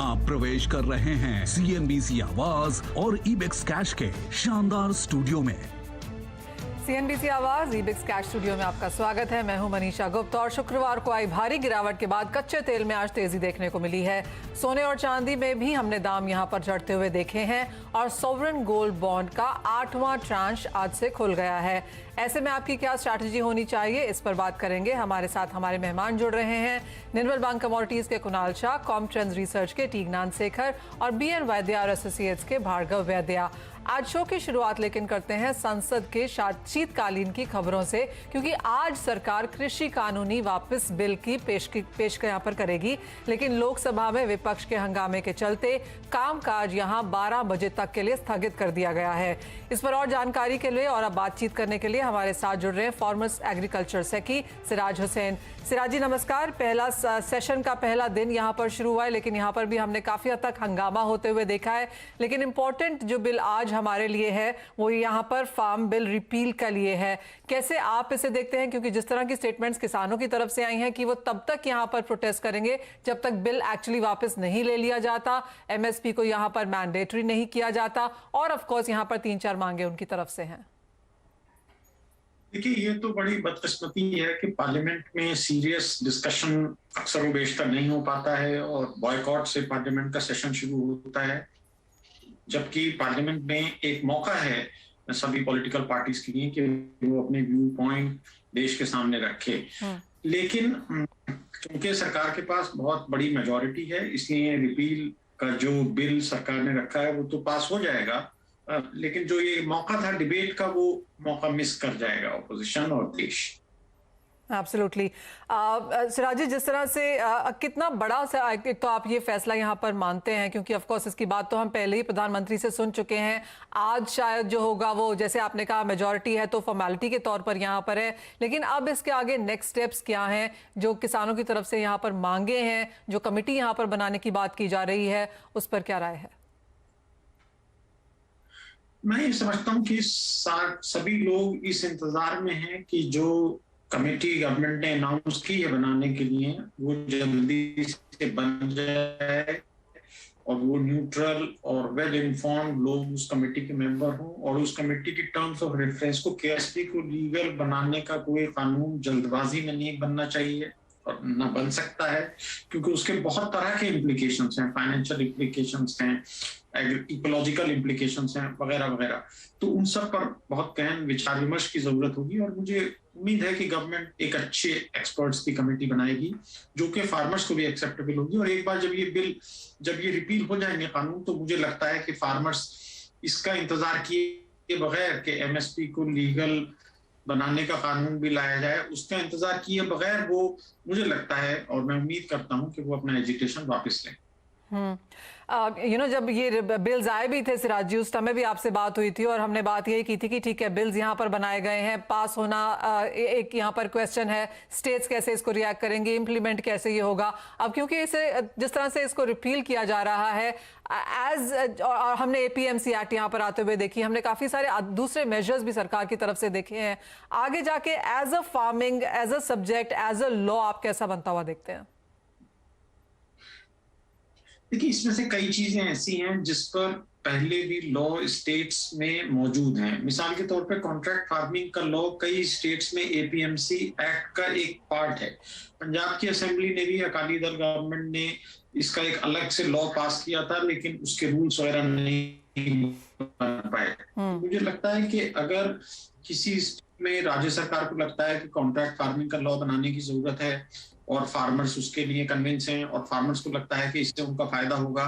आप प्रवेश कर रहे हैं CNBC आवाज और इबेक्स कैश के शानदार स्टूडियो में। CNBC आवाज इबेक्स कैश स्टूडियो में आपका स्वागत है। मैं हूं मनीषा गुप्ता और शुक्रवार को आई भारी गिरावट के बाद कच्चे तेल में आज तेजी देखने को मिली है। सोने और चांदी में भी हमने दाम यहां पर चढ़ते हुए देखे हैं और सॉवरेन गोल्ड बॉन्ड का 8वां ट्रांश आज से खुल गया है। ऐसे में आपकी क्या स्ट्रैटेजी होनी चाहिए, इस पर बात करेंगे। हमारे साथ हमारे मेहमान जुड़ रहे हैं निर्मल बैंक कमोडिटीज के Kunal Shah, com trends research के टीगनान शेखर और BN वैद्या और एसोसिएट्स के भार्गव वैद्या। आज शो की शुरुआत लेकिन करते हैं संसद के शीतकालीन की खबरों से, क्योंकि आज सरकार कृषि कानूनी वापस बिल की पेश यहाँ पर करेगी, लेकिन लोकसभा में विपक्ष के हंगामे के चलते कामकाज यहाँ 12 बजे तक के लिए स्थगित कर दिया गया है। इस पर और जानकारी के लिए और अब बातचीत करने के लिए हमारे साथ जुड़ रहे हैं farmers agriculture secretary Siraj Hussain. Siraj जी नमस्कार। पहला सेशन का पहला दिन यहाँ पर शुरू हुआ है, लेकिन यहाँ पर भी हमने काफी हद तक हंगामा होते हुए देखा है। लेकिन इंपॉर्टेंट जो बिल आज हमारे लिए है वो यहाँ पर फार्म बिल रिपील के लिए है। कैसे आप इसे देखते हैं, क्योंकि जिस तरह की स्टेटमेंट्स किसानों की तरफ से आई हैं कि वो तब तक यहाँ पर प्रोटेस्ट करेंगे जब तक बिल एक्चुअली वापस नहीं ले लिया जाता, MSP को यहाँ पर मैंडेटरी नहीं किया जाता, और ऑफ कोर्स यहाँ पर 3-4 मांगे उनकी तरफ से हैं। देखिए, ये तो बड़ी बदकिस्मती है कि पार्लियामेंट में सीरियस डिस्कशन अक्सर बेशतर नहीं हो पाता है और बॉयकॉट से पार्लियामेंट का सेशन शुरू होता है, जबकि पार्लियामेंट में एक मौका है सभी पॉलिटिकल पार्टीज के लिए कि वो अपने व्यू पॉइंट देश के सामने रखे। लेकिन क्योंकि सरकार के पास बहुत बड़ी मेजॉरिटी है, इसलिए रिपील का जो बिल सरकार ने रखा है वो तो पास हो जाएगा, लेकिन जो ये मौका था डिबेट का वो मौका मिस कर जाएगा ऑपोजिशन और देश। एब्सोल्युटली। सिराज जी, जिस तरह से कितना बड़ा तो आप ये फैसला यहाँ पर मानते हैं, क्योंकि ऑफ कोर्स इसकी बात तो हम पहले ही प्रधानमंत्री से सुन चुके हैं। आज शायद जो होगा वो, जैसे आपने कहा, मेजॉरिटी है तो फॉर्मेलिटी के तौर पर यहाँ पर है, लेकिन अब इसके आगे नेक्स्ट स्टेप्स क्या हैं? जो किसानों की तरफ से यहाँ पर मांगे हैं, जो कमेटी यहाँ पर बनाने की बात की जा रही है, उस पर क्या राय है? मैं ये समझता हूँ कि सभी लोग इस इंतजार में हैं कि जो कमेटी गवर्नमेंट ने अनाउंस की है बनाने के लिए वो जल्दी से बन जाए और वो न्यूट्रल और वेल इन्फॉर्म्ड लोग उस कमेटी के मेंबर हों, और उस कमेटी की टर्म्स ऑफ रेफरेंस को KSP को लीगल बनाने का कोई कानून जल्दबाजी में नहीं बनना चाहिए और ना बन सकता है, क्योंकि उसके बहुत तरह के इम्प्लीकेशंस हैं, फाइनेंशियल इम्प्लीकेशंस हैं, इकोलॉजिकल इम्प्लीकेशंस हैं, वगैरह वगैरह। तो उन सब पर बहुत गहन विचार विमर्श की जरूरत होगी, और मुझे उम्मीद है कि गवर्नमेंट एक अच्छे एक्सपर्ट्स की कमेटी बनाएगी जो कि फार्मर्स को भी एक्सेप्टेबल होगी। और एक बार जब ये रिपील हो जाएंगे कानून, तो मुझे लगता है कि फार्मर्स इसका इंतजार किए बगैर कि MSP को लीगल बनाने का कानून भी लाया जाए, उसका इंतजार किए बगैर वो, मुझे लगता है और मैं उम्मीद करता हूं कि वो अपना एजुकेशन वापस लें। जब ये बिल्स आए भी थे सिराज जी, उस समय भी आपसे बात हुई थी और हमने बात यही की थी कि ठीक है, बिल्स यहाँ पर बनाए गए हैं, पास होना एक यहाँ पर क्वेश्चन है, स्टेट्स कैसे इसको रिएक्ट करेंगे, इम्प्लीमेंट कैसे ये होगा। अब क्योंकि इसे जिस तरह से इसको रिपील किया जा रहा है और हमने APMC एक्ट यहाँ पर आते हुए देखी, हमने काफी सारे दूसरे मेजर्स भी सरकार की तरफ से देखे हैं, आगे जाके as a farming, as a subject, as a law आप कैसा बनता हुआ देखते हैं? देखिए, इसमें से कई चीजें ऐसी हैं जिस पर पहले भी लॉ स्टेट्स में मौजूद हैं। मिसाल के तौर पे कॉन्ट्रैक्ट फार्मिंग का लॉ कई स्टेट्स में APMC एक्ट का एक पार्ट है। पंजाब की असेंबली ने भी, अकाली दल गवर्नमेंट ने इसका एक अलग से लॉ पास किया था, लेकिन उसके रूल्स वगैरह नहीं बन पाए। मुझे लगता है कि अगर किसी में राज्य सरकार को लगता है कि कॉन्ट्रैक्ट फार्मिंग का लॉ बनाने की जरूरत है और फार्मर्स उसके लिए कन्विंस हैं और फार्मर्स को लगता है कि इससे उनका फायदा होगा,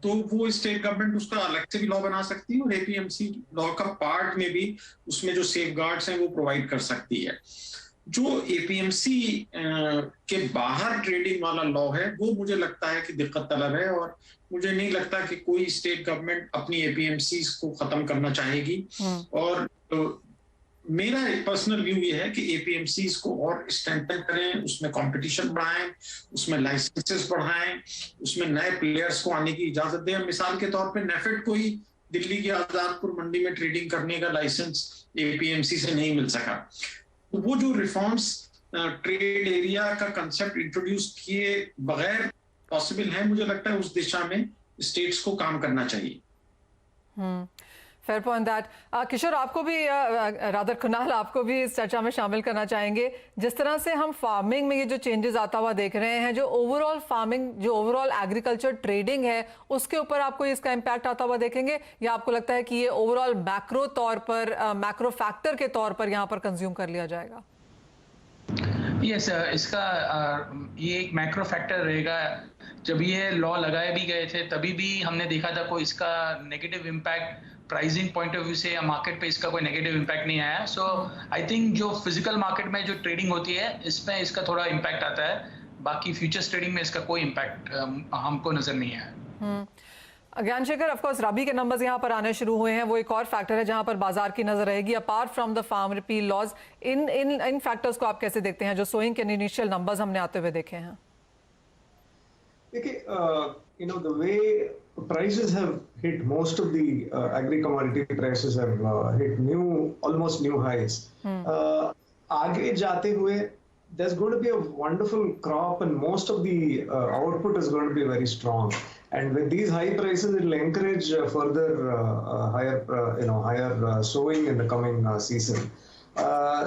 तो वो स्टेट गवर्नमेंट उसका अलग से भी लॉ बना सकती है और APMC लॉ का पार्ट में भी उसमें जो सेफगार्ड्स हैं वो प्रोवाइड कर सकती है। जो APMC के बाहर ट्रेडिंग वाला लॉ है वो मुझे लगता है कि दिक्कत तलब है, और मुझे नहीं लगता कि कोई स्टेट गवर्नमेंट अपनी APMC को खत्म करना चाहेगी। और मेरा एक पर्सनल व्यू ये है कि APMCs को और स्ट्रेंथन करें, उसमें कंपटीशन बढ़ाएं, उसमें लाइसेंसेस बढ़ाएं, उसमें नए प्लेयर्स को आने की इजाजत दें। मिसाल के तौर पे नेफेड को ही दिल्ली की आजादपुर मंडी में ट्रेडिंग करने का लाइसेंस APMC से नहीं मिल सका। तो वो जो रिफॉर्म्स ट्रेड एरिया का कंसेप्ट इंट्रोड्यूस किए बगैर पॉसिबल है, मुझे लगता है उस दिशा में स्टेट्स को काम करना चाहिए। Fair point that. किशोर, आपको भी रादर कुणाल, आपको भी इस चर्चा में शामिल करना चाहेंगे। जिस तरह से हम फार्मिंग में ये जो चेंजेस आता हुआ देख रहे हैं, जो ओवरऑल फार्मिंग, जो ओवरऑल एग्रीकल्चर ट्रेडिंग है, उसके ऊपर आपको इसका इम्पैक्ट आता हुआ देखेंगे, या आपको लगता है कि ये ओवरऑल मैक्रो तौर पर, मैक्रो फैक्टर के तौर पर यहाँ पर कंज्यूम कर लिया जाएगा? यस, इसका ये एक मैक्रो फैक्टर रहेगा। जब ये लॉ लगाए भी गए थे तभी भी हमने देखा था कोई इसका negative impact pricing point of view से या मार्केट पे इसका कोई नेगेटिव इम्पैक्ट नहीं आया। सो आई थिंक जो फिजिकल मार्केट में जो ट्रेडिंग होती है इसमें इसका थोड़ा इम्पैक्ट आता है, बाकी फ्यूचर्स ट्रेडिंग में इसका कोई इम्पैक्ट हमको नजर नहीं आया। ज्ञानशेखर, ऑफ कोर्स रबी के नंबर्स यहाँ पर आने शुरू हुए हैं, वो एक और फैक्टर है जहाँ पर बाजार की नजर रहेगी apart from the farm repeal laws. इन फैक्टर्स को आप कैसे देखते हैं जो सोइंग के इनिशियल नंबर्स हमने आते हुए देखे हैं? देखिए, the way prices have hit, most of the agri-commodity prices have hit almost new highs. आगे जाते हुए, there's going to be a wonderful crop and most of the output is going to be very strong. And with these high prices, it will encourage further higher sowing in the coming season.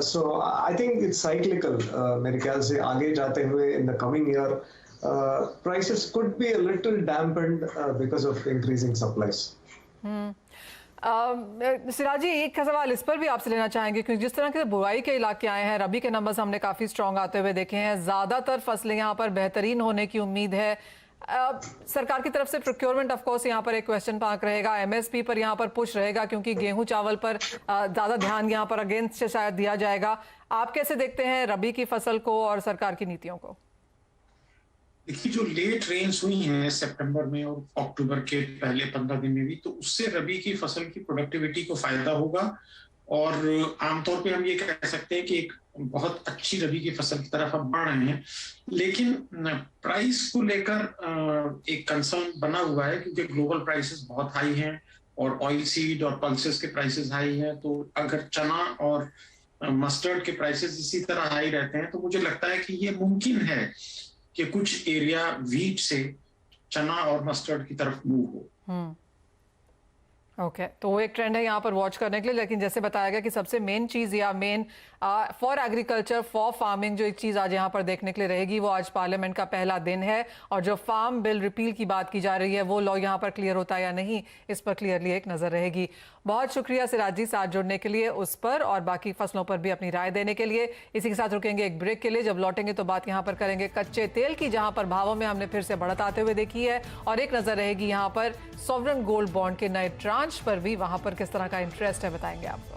So I think it's cyclical. मेरे ख्याल से आगे जाते हुए in the coming year, prices could be a little dampened because of increasing supplies. Siraj जी, एक सवाल इस पर भी आपसे लेना चाहेंगे, क्योंकि जिस तरह के बुआई के इलाके आए हैं, रबी के नंबर्स हमने काफी स्ट्रॉन्ग आते हुए देखे हैं, ज्यादातर फसलें यहाँ पर बेहतरीन होने की उम्मीद है। सरकार की तरफ से प्रोक्योरमेंट ऑफ कोर्स यहाँ पर एक क्वेश्चन मार्क रहेगा, एमएसपी पर यहाँ पर पुश रहेगा, क्योंकि गेहूं चावल पर ज्यादा ध्यान यहाँ पर अगेंस्ट से शायद दिया जाएगा। आप कैसे देखते हैं रबी की फसल को और सरकार की नीतियों को? देखिए, जो लेट रेन्स हुई हैं सितंबर में और अक्टूबर के पहले 15 दिन में भी, तो उससे रबी की फसल की प्रोडक्टिविटी को फायदा होगा और आमतौर पे हम ये कह सकते हैं कि एक बहुत अच्छी रबी की फसल की तरफ हम बढ़ रहे हैं। लेकिन प्राइस को लेकर एक कंसर्न बना हुआ है, क्योंकि ग्लोबल प्राइसेस बहुत हाई हैं और ऑयल सीड और पल्सेस के प्राइसेस हाई हैं। तो अगर चना और मस्टर्ड के प्राइसेस इसी तरह हाई रहते हैं, तो मुझे लगता है कि ये मुमकिन है कि कुछ एरिया व्हीट से चना और मस्टर्ड की तरफ मूव हो। ओके, तो वो एक ट्रेंड है यहाँ पर वॉच करने के लिए। लेकिन जैसे बताया गया कि सबसे मेन चीज़ या main for agriculture, for farming, जो एक चीज़ आज यहाँ पर देखने के लिए रहेगी, वो आज पार्लियामेंट का पहला दिन है और जो फार्म बिल रिपील की बात की जा रही है, वो लॉ यहाँ पर क्लियर होता है या नहीं, इस पर क्लियरली एक नज़र रहेगी। बहुत शुक्रिया सिराज जी साथ जुड़ने के लिए उस पर, और बाकी फसलों पर भी अपनी राय देने के लिए। इसी के साथ रुकेंगे एक ब्रेक के लिए। जब लौटेंगे तो बात यहाँ पर करेंगे कच्चे तेल की, जहाँ पर भावों में हमने फिर से बढ़त आते हुए देखी है, और एक नज़र रहेगी यहाँ पर सॉवरेन गोल्ड बॉन्ड के नए ट्रांच पर भी, वहाँ पर किस तरह का इंटरेस्ट है बताएंगे आपको।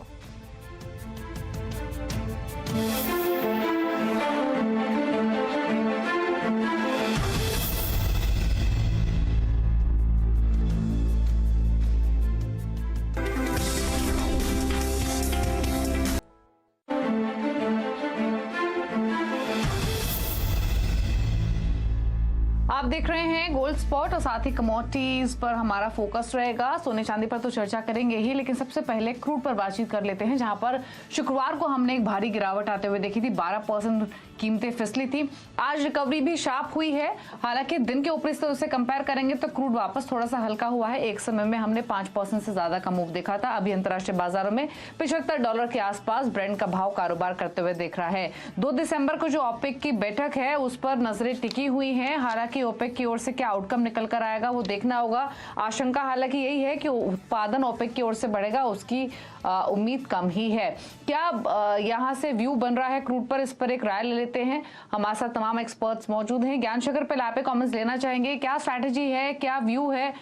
आप देख रहे हैं गोल्ड स्पॉट और साथ ही कमोडिटीज पर हमारा फोकस रहेगा। सोने चांदी पर तो चर्चा करेंगे ही, लेकिन सबसे पहले क्रूड पर बातचीत कर लेते हैं, जहां पर शुक्रवार को हमने एक भारी गिरावट आते हुए देखी थी। 12% कीमतें फिसली थी। आज रिकवरी भी शार्प हुई है, हालांकि दिन के ऊपरी स्तर से कंपेयर करेंगे तो क्रूड वापस थोड़ा सा हल्का हुआ है। एक समय में हमने 5% से ज्यादा का मूव देखा था। अभी अंतर्राष्ट्रीय बाजारों में $75 के आसपास ब्रेंट का भाव कारोबार करते हुए देख रहा है। 2 दिसंबर को जो ओपेक की बैठक है उस पर नजरें टिकी हुई हैं। हालांकि ओपेक की ओर से क्या आउटकम निकल कर आएगा वो देखना होगा। आशंका हालांकि यही है कि उत्पादन ओपेक की ओर से बढ़ेगा, उसकी उम्मीद कम ही है। क्या यहाँ से व्यू बन रहा है क्रूड पर, इस पर एक राय ले लेते हैं। हमारे साथ तमाम एक्सपर्ट्स मौजूद हैं। ज्ञानशेखर, पहले आप कमेंट्स लेना चाहेंगे, क्या स्ट्रैटेजी है, क्या व्यू है,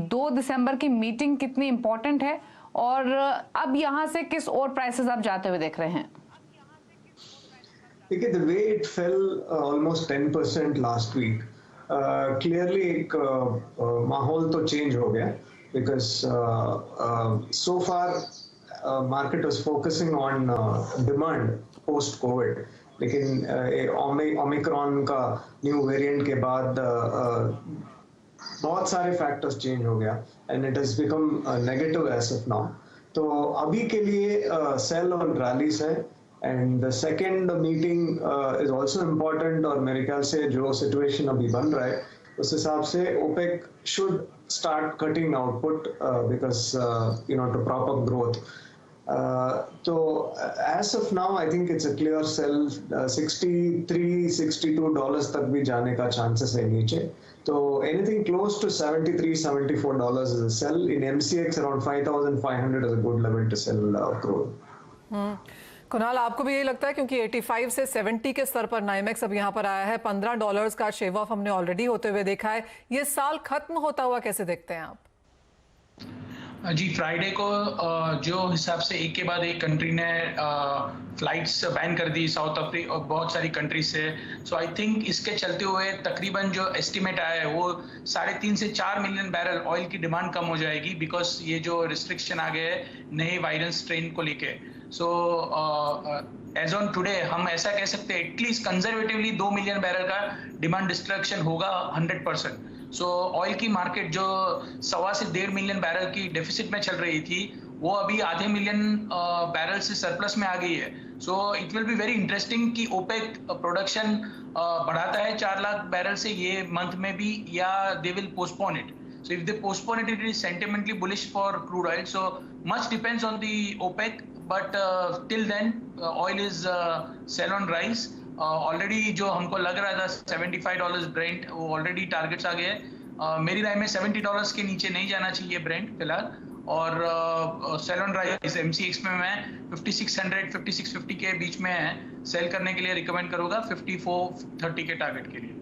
2 दिसंबर की मीटिंग कितनी इंपॉर्टेंट है, और अब यहाँ से किस और प्राइसेस आप जाते हुए देख रहे हैं? देखिए, the way it fell almost 10% last week, clearly एक माहौल तो चेंज हो गया, because so far market was focusing on demand post COVID, लेकिन ओमिक्रॉन का न्यू वेरिएंट के बाद बहुत सारे फैक्टर्स चेंज हो गया and it has become negative as of now. तो अभी के लिए सेल ऑन रैलीज है, and the second meeting is also important. और मेरे ख्याल से जो सिचुएशन अभी बन रहा है उस हिसाब से OPEC should start cutting output because to prop up growth. So as of now, I think it's a clear sell. $63-62 तक भी जाने का chances है नीचे. So anything close to $73-74 is a sell. In MCX around 5,500 is a good level to sell crude. Kunal, आपको भी यही लगता है? क्योंकि 85 से 70 के स्तर पर नाइमेक्स अब यहाँ पर आया है, $15 का शेव ऑफ हमने ऑलरेडी होते हुए देखा है. ये साल खत्म होता हुआ कैसे देखते हैं आप? जी, फ्राइडे को जो हिसाब से एक के बाद एक कंट्री ने फ्लाइट्स बैन कर दी, साउथ अफ्रीका और बहुत सारी कंट्री से. सो आई थिंक इसके चलते हुए तकरीबन जो एस्टिमेट आया है वो 3.5 से 4 मिलियन बैरल ऑयल की डिमांड कम हो जाएगी, बिकॉज ये जो रिस्ट्रिक्शन आ गए नए वायरस स्ट्रेन को लेके. सो एज ऑन टुडे हम ऐसा कह सकते हैं एटलीस्ट कंजर्वेटिवली 2 मिलियन बैरल का डिमांड डिस्ट्रक्शन होगा 100%. सो ऑयल की मार्केट जो 1.25 से 1.5 मिलियन बैरल की डेफिसिट में चल रही थी वो अभी आधे मिलियन बैरल से सरप्लस में आ गई है. So it will be very interesting कि ओपेक प्रोडक्शन बढ़ाता है 4 लाख बैरल से ये मंथ में भी, या they will postpone it. So if they postpone it, it is sentimentally bullish for crude oil. So much depends on the OPEC, but till then oil is sell on rise. Already जो हमको लग रहा था $75 Brent, वो already targets आ गए. मेरी राय में $70 के नीचे नहीं जाना चाहिए ब्रेंट फिलहाल. और सेल ऑन राइज MCX में मैं 5600-5650 के बीच में सेल करने के लिए रिकमेंड करूंगा 5430 के टारगेट के लिए.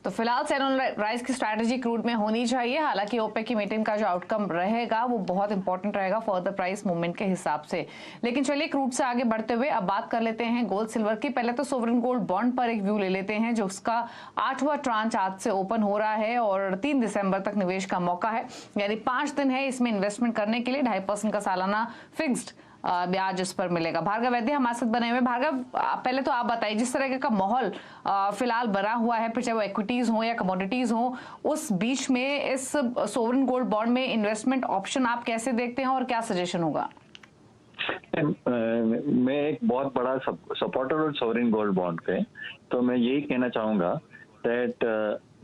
तो फिलहाल सेल ऑन राइज की स्ट्रैटेजी क्रूड में होनी चाहिए. हालांकि ओपेक की मीटिंग का जो आउटकम रहेगा वो बहुत इंपॉर्टेंट रहेगा फर्दर प्राइस मूवमेंट के हिसाब से. लेकिन चलिए क्रूड से आगे बढ़ते हुए अब बात कर लेते हैं गोल्ड सिल्वर की. पहले तो सोवरेन गोल्ड बॉन्ड पर एक व्यू ले लेते हैं, जो उसका 8वां ट्रांच आज से ओपन हो रहा है और 3 दिसंबर तक निवेश का मौका है. यानी 5 दिन है इसमें इन्वेस्टमेंट करने के लिए. 2.5% का सालाना फिक्स्ड ब्याज इस पर मिलेगा. भार्गव वैद्य हमारे साथ बने हुए. भार्गव, पहले तो आप बताइए जिस तरह का माहौल फिलहाल बना हुआ है, फिर चाहे वो इक्विटीज हो या कमोडिटीज हो, उस बीच में इस सोवरेन गोल्ड बॉन्ड में इन्वेस्टमेंट ऑप्शन आप कैसे देखते हैं और क्या सजेशन होगा? मैं एक बहुत बड़ा सपोर्टर और सोवरेन गोल्ड बॉन्ड पे, तो मैं यही कहना चाहूंगा दैट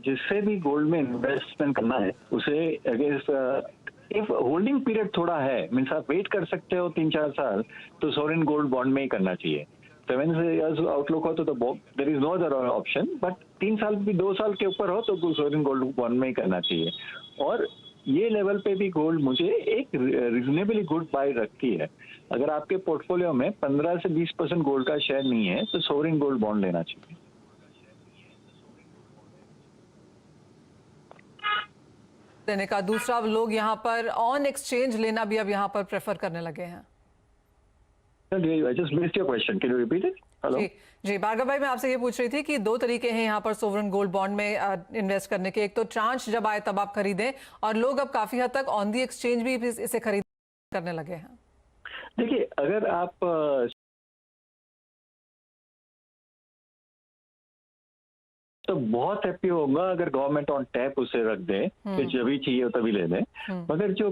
जिससे भी गोल्ड में इन्वेस्टमेंट करना है उसे अगर इफ होल्डिंग पीरियड थोड़ा है, मीन्स आप वेट कर सकते हो 3-4 साल, तो सोवरेन गोल्ड बॉन्ड में ही करना चाहिए. 7 इयर्स आउटलुक हो तो there is no other option, but 3 साल भी 2 साल के ऊपर हो तो सोवरेन गोल्ड बॉन्ड में ही करना चाहिए. और ये लेवल पे भी गोल्ड मुझे एक रीजनेबली गुड बाय रखती है. अगर आपके पोर्टफोलियो में 15 से 20% गोल्ड का शेयर नहीं है तो सोवरेन गोल्ड बॉन्ड लेना चाहिए. देने का दूसरा, लोग यहाँ पर ऑन एक्सचेंज लेना भी अब यहाँ पर प्रेफर करने लगे हैं. I just missed your question. Can you repeat it? Hello? जी भार्गव भाई, मैं आपसे ये पूछ रही थी कि 2 तरीके हैं यहाँ पर सोवरेन गोल्ड बॉन्ड में इन्वेस्ट करने के. एक तो ट्रांच जब आए तब आप खरीदें, और लोग अब काफी हद तक ऑन दी एक्सचेंज भी इसे खरीद करने लगे हैं. देखिए, अगर आप तो बहुत हैप्पी होगा अगर गवर्नमेंट ऑन टैप उसे रख दे कि जब भी चाहिए तभी ले लें. मगर जो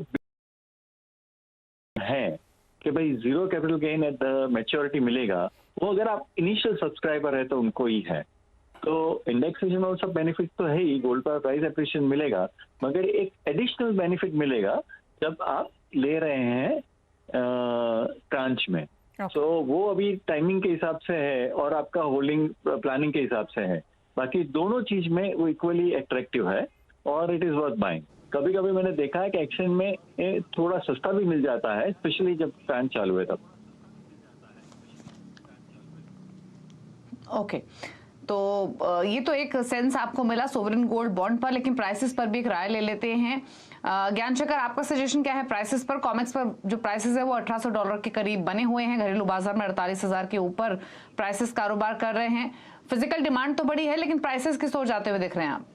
है कि भाई 0 capital gain at the maturity मिलेगा, वो अगर आप इनिशियल सब्सक्राइबर है तो उनको ही है. तो इंडेक्सेशन और सब बेनिफिट तो है ही, गोल्ड पर प्राइस एप्रिशिएशन मिलेगा, मगर एक एडिशनल बेनिफिट मिलेगा जब आप ले रहे हैं ट्रांच में. तो वो अभी टाइमिंग के हिसाब से है और आपका होल्डिंग प्लानिंग के हिसाब से है. बाकी दोनों चीज में वो इक्वली अट्रैक्टिव है और इट इज वर्थ बाइंग. कभी कभी मैंने देखा है कि एक्सचेंज में थोड़ा सस्ता भी मिल जाता है, स्पेशली जब ट्रांच चालू है तब. ओके, तो ये तो एक सेंस आपको मिला सोवरेन गोल्ड बॉन्ड पर, लेकिन प्राइसेस पर भी एक राय ले लेते हैं. ज्ञान शेखर, आपका सजेशन क्या है प्राइसेस पर? कॉमेक्स पर जो प्राइसेस है वो $1800 के करीब बने हुए हैं. घरेलू बाजार में 48,000 के ऊपर प्राइसेस कारोबार कर रहे हैं. फिजिकल डिमांड तो बड़ी है, लेकिन प्राइसेस किस ओर जाते हुए देख रहे हैं आप?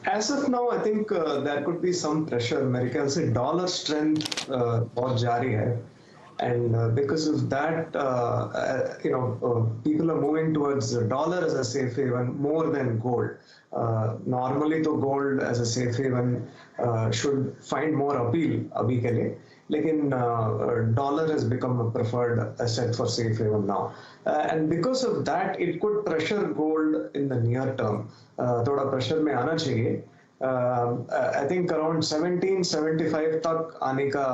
As of now, I think there could be some pressure. मेरे ख्याल से डॉलर स्ट्रेंथ बहुत जारी है, and because of that, people are moving towards the dollar as a safe haven more than gold. Normally, तो gold as a safe haven should find more appeal अभी के लिए. लेकिन dollar has become a preferred asset for safe haven now and because of that it could pressure gold in the near term, थोड़ा pressure में आना चाहिए। I think around 1775 तक आने का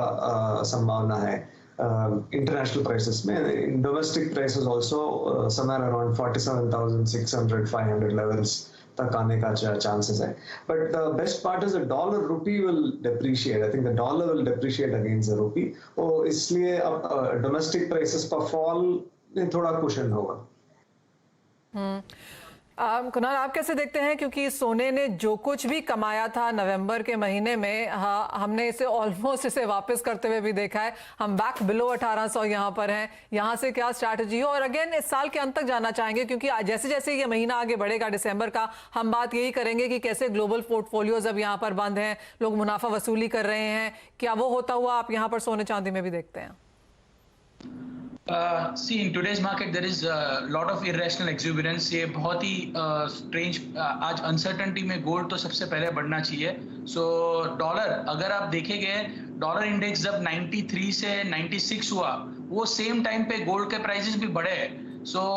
संभावना है इंटरनेशनल प्राइसेस में। Domestic prices also somewhere around 47,600 500 levels तक आने का चांसेस है। But the best part is the dollar rupee will depreciate. I think the dollar will depreciate against the rupee, और इसलिए अब डोमेस्टिक प्राइसेस का फॉल में थोड़ा कुशन होगा। कुणाल, आप कैसे देखते हैं, क्योंकि सोने ने जो कुछ भी कमाया था नवंबर के महीने में, हमने इसे ऑलमोस्ट इसे वापस करते हुए भी देखा है। हम बैक बिलो 1800 यहाँ पर हैं। यहाँ से क्या स्ट्रैटेजी हो, और अगेन इस साल के अंत तक जाना चाहेंगे, क्योंकि जैसे जैसे ये महीना आगे बढ़ेगा दिसंबर का, हम बात यही करेंगे कि कैसे ग्लोबल पोर्टफोलियोज अब यहाँ पर बंद हैं, लोग मुनाफा वसूली कर रहे हैं। क्या वो होता हुआ आप यहाँ पर सोने चांदी में भी देखते हैं? See, in today's market there is a lot of irrational exuberance. ये बहुत ही strange, आज uncertainty में गोल्ड तो सबसे पहले बढ़ना चाहिए। So डॉलर, अगर आप देखेंगे डॉलर इंडेक्स जब 93 से 96 हुआ, वो सेम टाइम पे गोल्ड के प्राइसेस भी बढ़े। So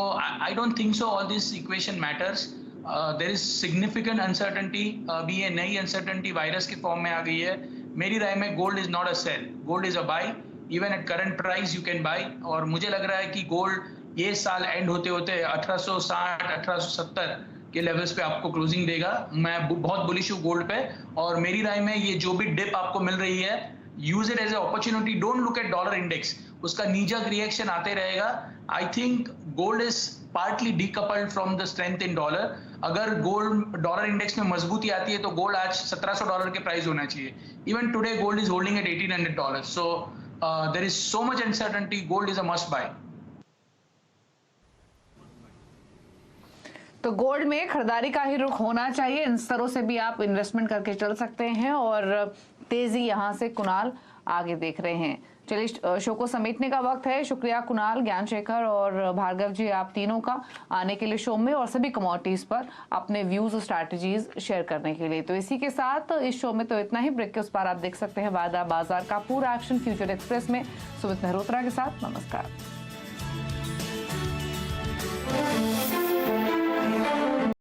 I don't think so all this equation matters. There is significant uncertainty. अभी ये नई uncertainty वायरस के फॉर्म में आ गई है। मेरी राय में gold is not a sell, gold is a buy. Even at current price you can buy, और मुझे लग रहा है कि गोल्ड ये साल एंड होते होते 1860 1870 के लेवल्स पे आपको क्लोजिंग देगा। मैं बहुत बुलिश हूँ गोल्ड पे, और मेरी राय में ये जो भी डिप आपको मिल रही है, use it as a opportunity. Don't look at dollar index, उसका नीजक रिएक्शन आते रहेगा। I think gold is partly decoupled from the strength in dollar. अगर गोल्ड डॉलर इंडेक्स में मजबूती आती है तो गोल्ड आज $1700 के प्राइस होना चाहिए। Even today gold is holding at $1800। So there is so much uncertainty, gold is a must buy. तो गोल्ड में खरीदारी का ही रुख होना चाहिए। इन स्तरों से भी आप इन्वेस्टमेंट करके चल सकते हैं, और तेजी यहां से कुणाल आगे देख रहे हैं। चलिए, शो को समेटने का वक्त है। शुक्रिया कुणाल, ज्ञानशेखर और भार्गव जी, आप तीनों का आने के लिए शो में और सभी कमोडिटीज पर अपने व्यूज और स्ट्रैटेजीज शेयर करने के लिए। तो इसी के साथ इस शो में तो इतना ही। ब्रेक के उस पार आप देख सकते हैं वायदा बाजार का पूरा एक्शन फ्यूचर एक्सप्रेस में सुमित मेहरोत्रा के साथ। नमस्कार।